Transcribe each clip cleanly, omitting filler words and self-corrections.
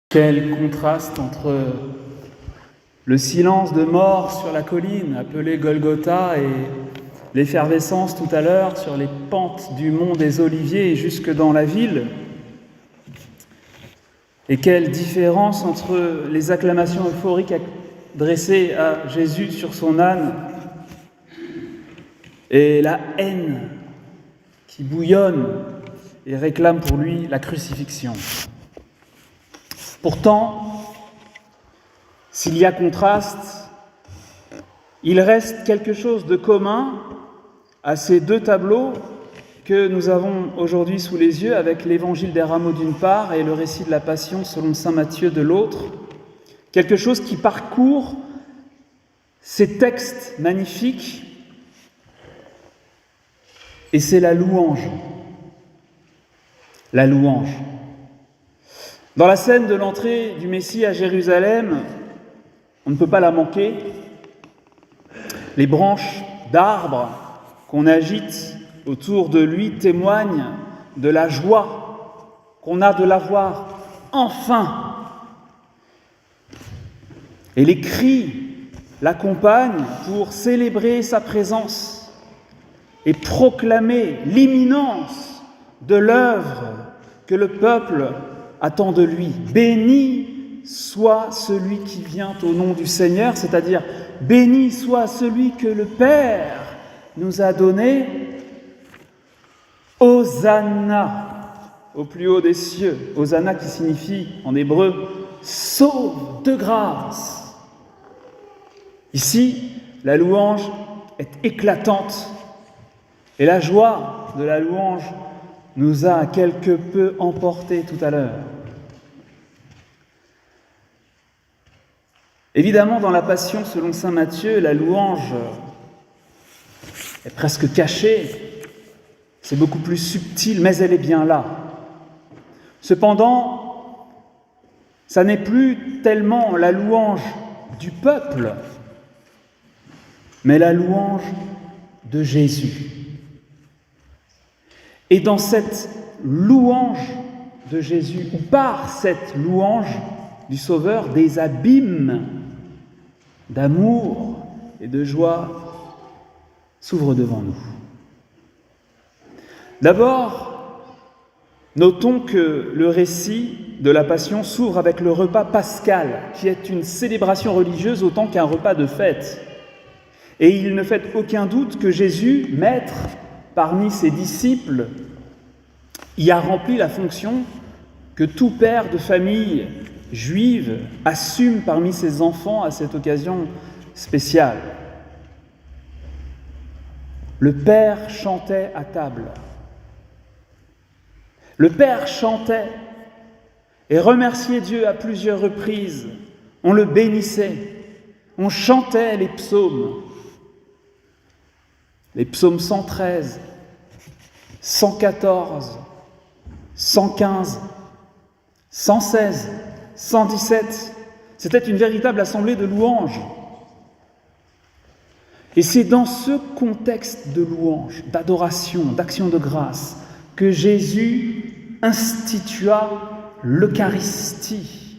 Quel contraste entre le silence de mort sur la colline appelée Golgotha et l'effervescence tout à l'heure sur les pentes du mont des Oliviers et jusque dans la ville. Et quelle différence entre les acclamations euphoriques adressées à Jésus sur son âne et la haine qui bouillonne et réclame pour lui la crucifixion. Pourtant, s'il y a contraste, il reste quelque chose de commun à ces deux tableaux que nous avons aujourd'hui sous les yeux, avec l'évangile des rameaux d'une part et le récit de la Passion selon saint Matthieu de l'autre. Quelque chose qui parcourt ces textes magnifiques, et c'est la louange. La louange. Dans la scène de l'entrée du Messie à Jérusalem, on ne peut pas la manquer. Les branches d'arbres qu'on agite autour de lui témoignent de la joie qu'on a de l'avoir enfin. Et les cris l'accompagnent pour célébrer sa présence et proclamer l'imminence de l'œuvre que le peuple attend de lui. Béni soit celui qui vient au nom du Seigneur, c'est-à-dire béni soit celui que le Père nous a donné. Hosanna au plus haut des cieux. Hosanna qui signifie en hébreu sauve de grâce. Ici, la louange est éclatante et la joie de la louange nous a quelque peu emportés tout à l'heure. Évidemment, dans la Passion selon saint Matthieu, la louange est presque cachée, c'est beaucoup plus subtil, mais elle est bien là. Cependant, ça n'est plus tellement la louange du peuple, mais la louange de Jésus. Et dans cette louange de Jésus, ou par cette louange du Sauveur, des abîmes d'amour et de joie s'ouvrent devant nous. D'abord, notons que le récit de la Passion s'ouvre avec le repas pascal, qui est une célébration religieuse autant qu'un repas de fête. Et il ne fait aucun doute que Jésus, maître parmi ses disciples, y a rempli la fonction que tout père de famille juive assume parmi ses enfants à cette occasion spéciale. Le Père chantait à table. Le Père chantait et remerciait Dieu à plusieurs reprises. On le bénissait, on chantait les psaumes 113, 114, 115, 116, 117. C'était une véritable assemblée de louanges. Et c'est dans ce contexte de louange, d'adoration, d'action de grâce que Jésus institua l'Eucharistie.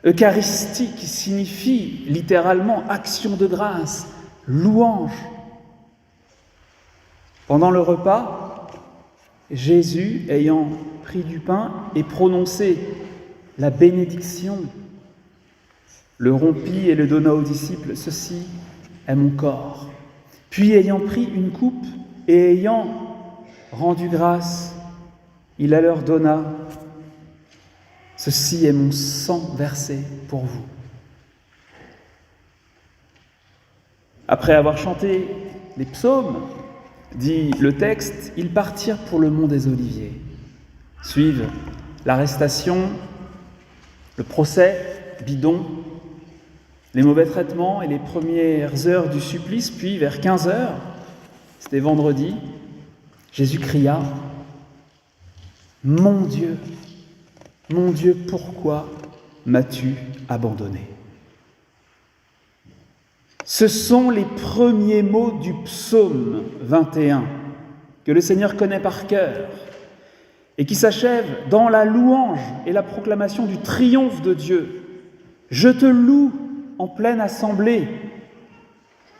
Eucharistie qui signifie littéralement action de grâce, louange. Pendant le repas, Jésus, ayant pris du pain et prononcé la bénédiction, le rompit et le donna aux disciples. Ceci est mon corps. Puis, ayant pris une coupe et ayant rendu grâce, il la leur donna. Ceci est mon sang versé pour vous. Après avoir chanté les psaumes, dit le texte, ils partirent pour le mont des Oliviers. Suivent l'arrestation, le procès bidon, les mauvais traitements et les premières heures du supplice, puis vers 15h, c'était vendredi, Jésus cria « Mon Dieu, pourquoi m'as-tu abandonné ?» Ce sont les premiers mots du psaume 21 que le Seigneur connaît par cœur et qui s'achève dans la louange et la proclamation du triomphe de Dieu. Je te loue en pleine assemblée.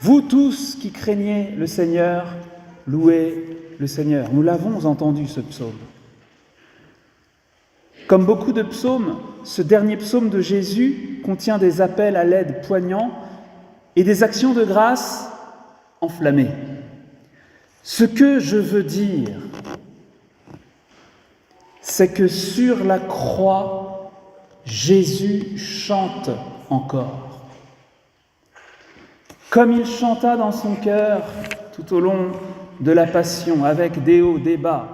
Vous tous qui craignez le Seigneur, louez le Seigneur. Nous l'avons entendu, ce psaume. Comme beaucoup de psaumes, ce dernier psaume de Jésus contient des appels à l'aide poignants et des actions de grâce enflammées. Ce que je veux dire, c'est que sur la croix, Jésus chante encore. Comme il chanta dans son cœur tout au long de la Passion, avec des hauts, des bas,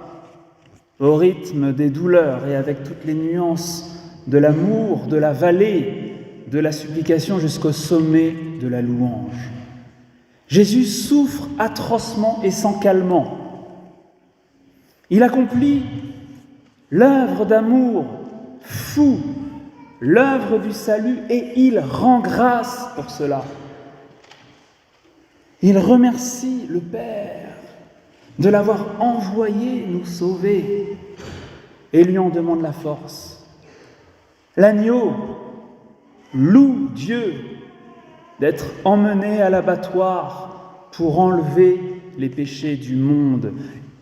au rythme des douleurs et avec toutes les nuances de l'amour, de la vallée, de la supplication jusqu'au sommet de la louange. Jésus souffre atrocement et sans calmant. Il accomplit l'œuvre d'amour fou, l'œuvre du salut, et il rend grâce pour cela. Il remercie le Père de l'avoir envoyé nous sauver et lui en demande la force. L'agneau loue Dieu d'être emmené à l'abattoir pour enlever les péchés du monde.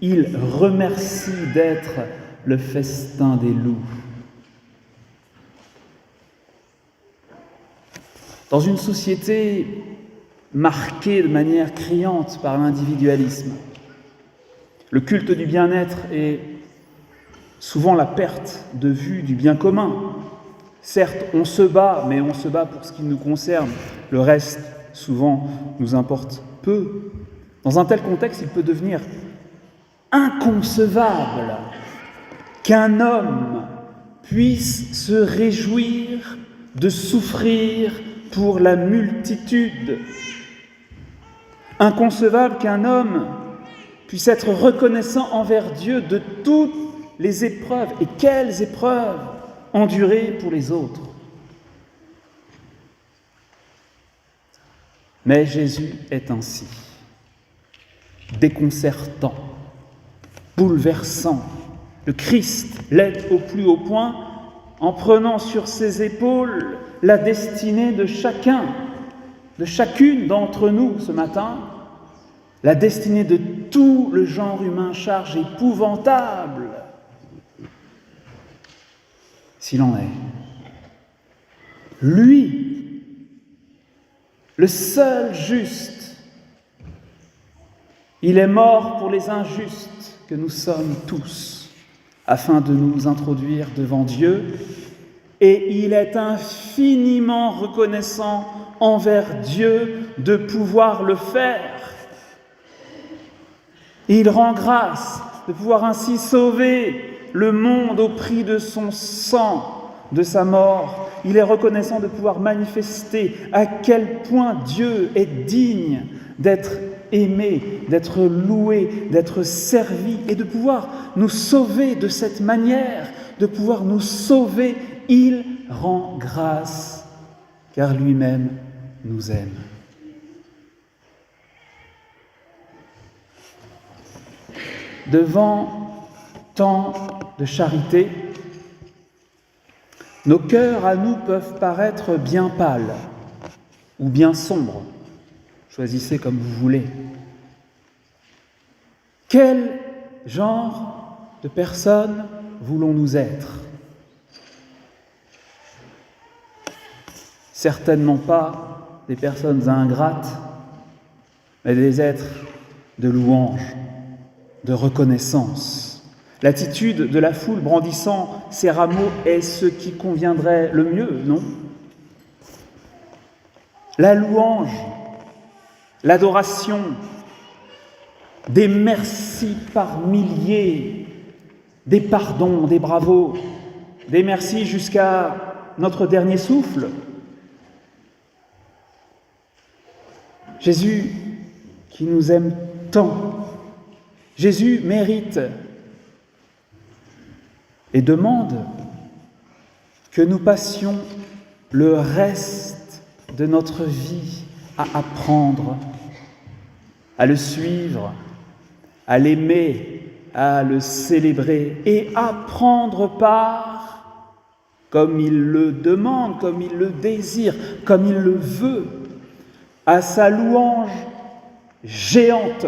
Il remercie d'être le festin des loups. Dans une société marquée de manière criante par l'individualisme, le culte du bien-être est souvent la perte de vue du bien commun. Certes, on se bat, mais on se bat pour ce qui nous concerne. Le reste, souvent, nous importe peu. Dans un tel contexte, il peut devenir inconcevable qu'un homme puisse se réjouir de souffrir pour la multitude. Inconcevable qu'un homme puisse être reconnaissant envers Dieu de toutes les épreuves. Et quelles épreuves endurer pour les autres. Mais Jésus est ainsi, déconcertant, bouleversant. Le Christ l'aide au plus haut point en prenant sur ses épaules la destinée de chacun, de chacune d'entre nous ce matin, la destinée de tout le genre humain, charge épouvantable, s'il en est. Lui, le seul juste, il est mort pour les injustes que nous sommes tous, afin de nous introduire devant Dieu, et il est infiniment reconnaissant envers Dieu de pouvoir le faire. Et il rend grâce de pouvoir ainsi sauver le monde au prix de son sang, de sa mort. Il est reconnaissant de pouvoir manifester à quel point Dieu est digne d'être aimé, d'être loué, d'être servi et de pouvoir nous sauver de cette manière, de pouvoir nous sauver. Il rend grâce car lui-même nous aime. Devant tant de charité, nos cœurs à nous peuvent paraître bien pâles ou bien sombres. Choisissez comme vous voulez. Quel genre de personnes voulons-nous être ? Certainement pas des personnes ingrates, mais des êtres de louange, de reconnaissance. L'attitude de la foule brandissant ses rameaux est ce qui conviendrait le mieux, non ? La louange, l'adoration, des merci par milliers, des pardons, des bravos, des merci jusqu'à notre dernier souffle. Jésus qui nous aime tant, Jésus mérite et demande que nous passions le reste de notre vie à apprendre, à le suivre, à l'aimer, à le célébrer et à prendre part, comme il le demande, comme il le désire, comme il le veut, à sa louange géante,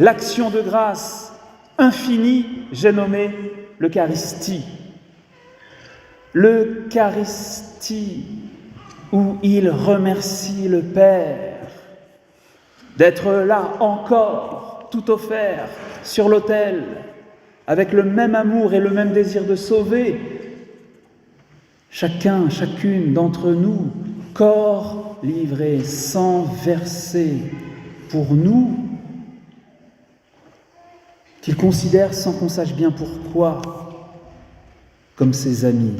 l'action de grâce infinie, j'ai nommé l'Eucharistie. L'Eucharistie où il remercie le Père d'être là encore, tout offert, sur l'autel, avec le même amour et le même désir de sauver chacun, chacune d'entre nous, corps livré, sang versé pour nous, qu'il considère sans qu'on sache bien pourquoi, comme ses amis.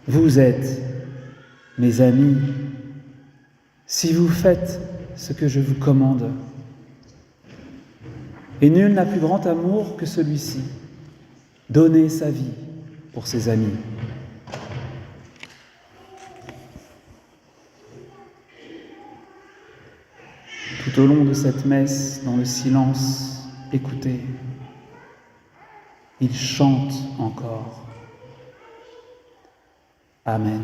Vous êtes mes amis, si vous faites ce que je vous commande. Et nul n'a plus grand amour que celui-ci, donner sa vie pour ses amis. Tout au long de cette messe, dans le silence, écoutez, il chante encore. Amen.